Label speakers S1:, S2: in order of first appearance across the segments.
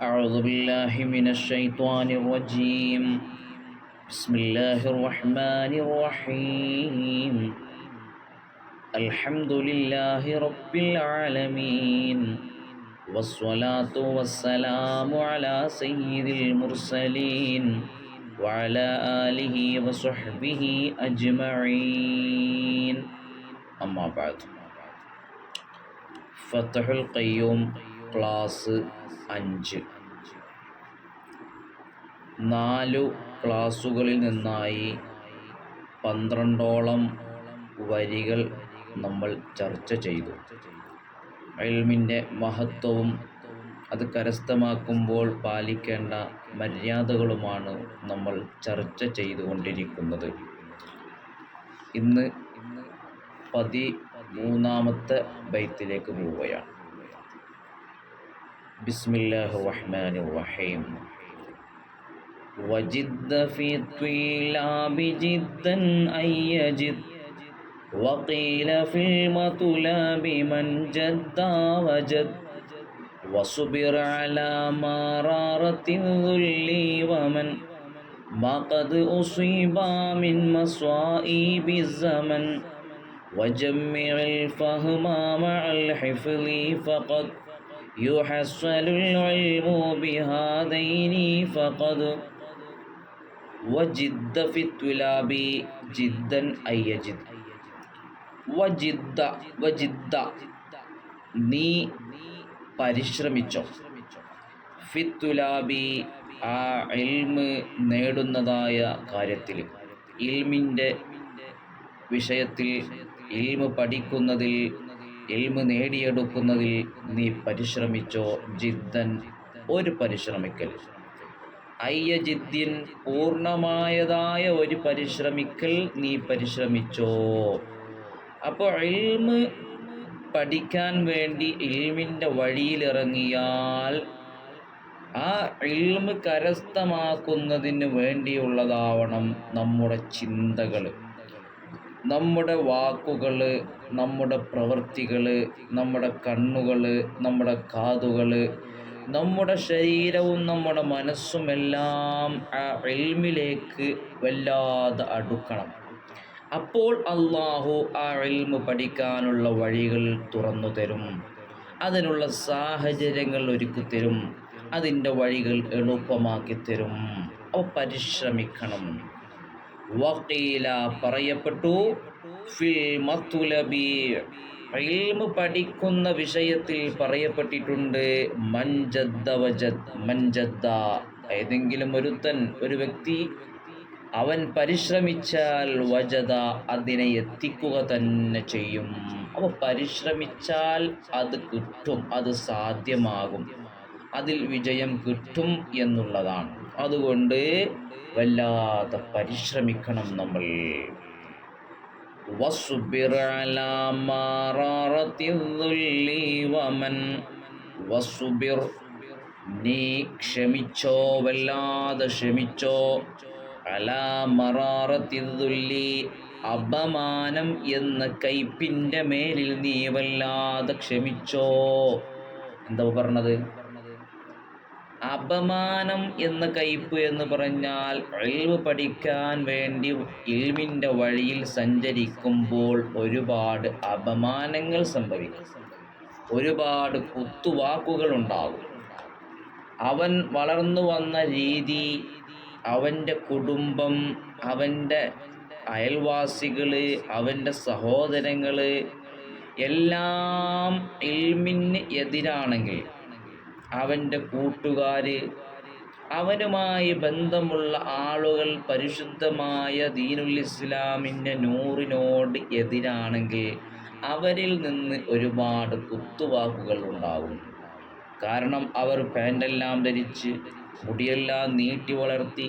S1: أعوذ بالله من الشيطان الرجيم. بسم الله الرحمن الرحيم. الحمد لله رب العالمين، والصلاة والسلام على سيد المرسلين وعلى آله وصحبه أجمعين. أما بعد. ഫത്ഹുൽ ഖയ്യൂം class 5 4 ക്ലാസുകളിൽ നിന്നായി 12ഓളം വരികൾ നമ്മൾ ചർച്ച ചെയ്തു. ഇൽമിൻ്റെ മഹത്വവും അത് കരസ്ഥമാക്കുമ്പോൾ പാലിക്കേണ്ട മര്യാദകളുമാണ് നമ്മൾ ചർച്ച ചെയ്തുകൊണ്ടിരിക്കുന്നത്. ഇന്ന് 13ാമത്തെ ബൈത്തിലേക്ക് പോവുകയാണ്. ബിസ്മില്ലാഹിർ റഹ്മാനിർ റഹീം. വജിദ്ദ ഫീ ത്വീലാബി ജിദ്ദൻ അയ്യജിദ് വഖീല ഫിൽ മതുലാബി മൻ ജദ്ദ വജദ് വസുബിർ അലാ മറാറത്തിൻ ദുല്ലി വമൻ മാ ഖദ് ഉസീബ മിൻ മസ്വാഇബി സമൻ وجمع الفهم مع الحفظ فقد يحصل العلم بهذين فقد وجد في الطلاب جدا أي يجد وجد നീ പരിശ്രമിച്ചോ ഫിത്തുലാബി ആ ഇൽമ് നേടുന്നതായ കാര്യത്തിൽ, ഇൽമിൻ്റെ വിഷയത്തിൽ, ഇൽമ് പഠിക്കുന്നതിൽ, ഇൽമ് നേടിയെടുക്കുന്നതിൽ നീ പരിശ്രമിച്ചോ. ജിദ്ദൻ ഒരു പരിശ്രമിക്കൽ, അയ്യ ജിദ്ദിൻ പൂർണ്ണമായതായ ഒരു പരിശ്രമിക്കൽ നീ പരിശ്രമിച്ചോ. അപ്പോൾ ഇൽമ് പഠിക്കാൻ വേണ്ടി ഇൽമിൻ്റെ വഴിയിലിറങ്ങിയാൽ ആ ഇൽമ് കരസ്ഥമാക്കുന്നതിന് വേണ്ടിയുള്ളതാവണം നമ്മുടെ ചിന്തകൾ, നമ്മുടെ വാക്കുകൾ, നമ്മുടെ പ്രവൃത്തികൾ, നമ്മുടെ കണ്ണുകൾ, നമ്മുടെ കാതുകൾ, നമ്മുടെ ശരീരവും നമ്മുടെ മനസ്സുമെല്ലാം ആ ഇൽമിലേക്ക് വല്ലാതെ അടുക്കണം. അപ്പോൾ അള്ളാഹു ആ ഇൽമ് പഠിക്കാനുള്ള വഴികൾ തുറന്നു തരും, അതിനുള്ള സാഹചര്യങ്ങൾ ഒരുക്കി തരും, അതിൻ്റെ വഴികൾ എളുപ്പമാക്കി തരും. അപ്പോൾ പരിശ്രമിക്കണം. വഖീല പറയപ്പെട്ടു, ഫിൽ മത്ലബി ഇൽമ് പഠിക്കുന്ന വിഷയത്തിൽ പറയപ്പെട്ടിട്ടുണ്ട്, മൻജദ്ദ വജദ്. മൻജദ്ദ ഏതെങ്കിലും ഒരുത്തൻ, ഒരു വ്യക്തി, അവൻ പരിശ്രമിച്ചാൽ വജദ അതിനെ എത്തിക്കുക തന്നെ ചെയ്യും. അപ്പോൾ പരിശ്രമിച്ചാൽ അത് കിട്ടും, അത് സാധ്യമാകും, അതിൽ വിജയം കിട്ടും എന്നുള്ളതാണ്. അതുകൊണ്ട് വല്ലാതെ പരിശ്രമിക്കണം നമ്മൾ. വസ്ബിർ അലാ മറാറത്തി ദുല്ലി വമൻ വസ്ബിർ നീ ക്ഷമിച്ചോ, വല്ലാതെ ക്ഷമിച്ചോ. അലാ മറാറത്തി ദുല്ലി അപമാനം എന്ന കയ്പിൻ്റെ മേലിൽ നീ വല്ലാതെ ക്ഷമിച്ചോ. എന്താ പറഞ്ഞത്? അപമാനം എന്ന കയ്പ് എന്ന് പറഞ്ഞാൽ ഇൽമ് പഠിക്കാൻ വേണ്ടി ഇൽമിൻ്റെ വഴിയിൽ സഞ്ചരിക്കുമ്പോൾ ഒരുപാട് അപമാനങ്ങൾ സംഭവിക്കും, ഒരുപാട് കുത്തുവാക്കുകൾ ഉണ്ടാകും. അവൻ വളർന്നു വന്ന രീതി, അവൻ്റെ കുടുംബം, അവൻ്റെ അയൽവാസികൾ, അവൻ്റെ സഹോദരങ്ങൾ എല്ലാം ഇൽമിന് എതിരാണെങ്കിൽ, അവൻ്റെ കൂട്ടുകാർ, അവനുമായി ബന്ധമുള്ള ആളുകൾ പരിശുദ്ധമായ ദീനുൽ ഇസ്ലാമിൻ്റെ നൂറിനോട് എതിരാണെങ്കിൽ അവരിൽ നിന്ന് ഒരുപാട് കുത്തുവാക്കുകൾ ഉണ്ടാകും. കാരണം അവർ പാൻ്റെല്ലാം ധരിച്ച്, മുടിയെല്ലാം നീട്ടി വളർത്തി,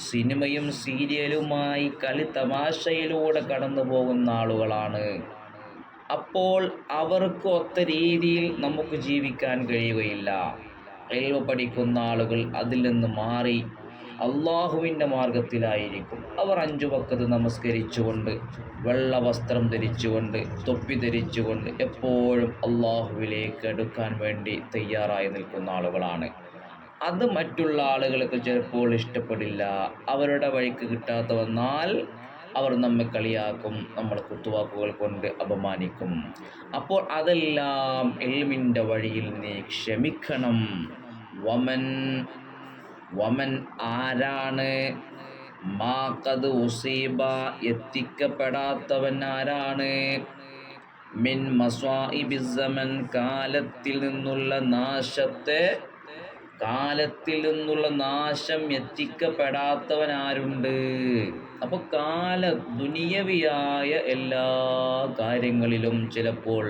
S1: സിനിമയും സീരിയലുമായി കളി തമാശയിലൂടെ കടന്നു പോകുന്ന ആളുകളാണ്. അപ്പോൾ അവർക്ക് ഒത്ത രീതിയിൽ നമുക്ക് ജീവിക്കാൻ കഴിയുകയില്ല. ഇൽമ് പഠിക്കുന്ന ആളുകൾ അതിൽ നിന്ന് മാറി അള്ളാഹുവിൻ്റെ മാർഗത്തിലായിരിക്കും. അവർ 5 വഖ്ത് നമസ്കരിച്ചുകൊണ്ട്, വെള്ള വസ്ത്രം ധരിച്ചുകൊണ്ട്, തൊപ്പി ധരിച്ചുകൊണ്ട് എപ്പോഴും അള്ളാഹുവിലേക്ക് അടുക്കാൻ വേണ്ടി തയ്യാറായി നിൽക്കുന്ന ആളുകളാണ്. അത് മറ്റുള്ള ആളുകൾക്ക് ചിലപ്പോൾ ഇഷ്ടപ്പെടില്ല. അവരുടെ വഴിക്ക് കിട്ടാതെ വന്നാൽ അവർ നമ്മെ കളിയാക്കും, നമ്മൾ കുത്തുവാക്കുകൾ കൊണ്ട് അപമാനിക്കും. അപ്പോൾ അതെല്ലാം ഇൽമിൻ്റെ വഴിയിൽ നീ ക്ഷമിക്കണം. വമൻ വമൻ ആരാണ് മാഖദ് ഉസീബ എത്തിക്കപ്പെടാത്തവൻ ആരാണ്, മിൻ മസ്വാഇബിസ്സമൻ കാലത്തിൽ നിന്നുള്ള നാശം എത്തിക്കപ്പെടാത്തവൻ ആരുണ്ട്. അപ്പോൾ ദുനിയവിയായ എല്ലാ കാര്യങ്ങളിലും ചിലപ്പോൾ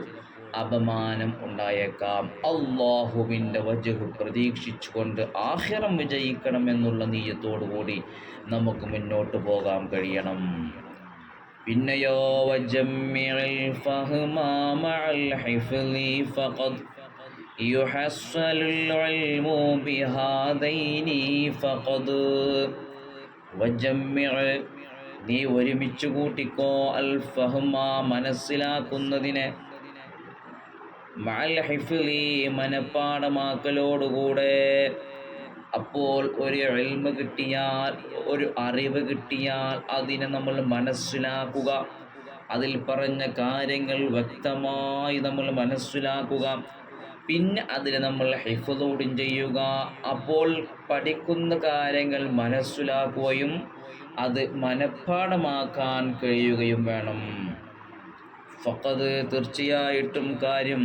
S1: അപമാനം ഉണ്ടായേക്കാം. അള്ളാഹുവിൻ്റെ വജ്ഹ് പ്രതീക്ഷിച്ചുകൊണ്ട് ആഖിറം വിജയിക്കണം എന്നുള്ള നീയത്തോടുകൂടി നമുക്ക് മുന്നോട്ട് പോകാൻ കഴിയണം. പിന്നെയോ വജമ്മിഉൽ ഫഹ്മ മഅൽ ഹിഫ്ളി ഫഖദ് യുഹസ്സലുൽ ഇൽമു ബിഹാദൈനി ഫഖദ്. വജമ്മിഉ നീ ഒരുമിച്ച് കൂട്ടിക്കോ, അൽ ഫഹ്മ മനസ്സിലാക്കുന്നതിനെ, മഅൽ ഹിഫ്ളി മനപ്പാടമാക്കലോടുകൂടെ. അപ്പോൾ ഒരു ഇൽമ് കിട്ടിയാൽ, ഒരു അറിവ് കിട്ടിയാൽ അതിനെ നമ്മൾ മനസ്സിലാക്കുക, അതിൽ പറഞ്ഞ കാര്യങ്ങൾ വ്യക്തമായി നമ്മൾ മനസ്സിലാക്കുക, പിന്നെ അതിനെ നമ്മൾ ഹിഫ്ളൂടും ചെയ്യുക. അപ്പോൾ പഠിക്കുന്ന കാര്യങ്ങൾ മനസ്സിലാക്കുകയും അത് മനഃപ്പാഠമാക്കാൻ കഴിയുകയും വേണം. ഫഖദ് തീർച്ചയായിട്ടും കാര്യം,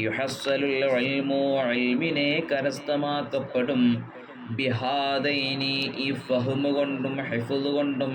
S1: യുഹസ്സലുൽ ഇൽമു ഇൽമിനെ കരസ്ഥമാക്കപ്പെടും, ബിഹാദൈനി ഈ ഫഹ്മ് കൊണ്ടും ഹിഫ്ള് കൊണ്ടും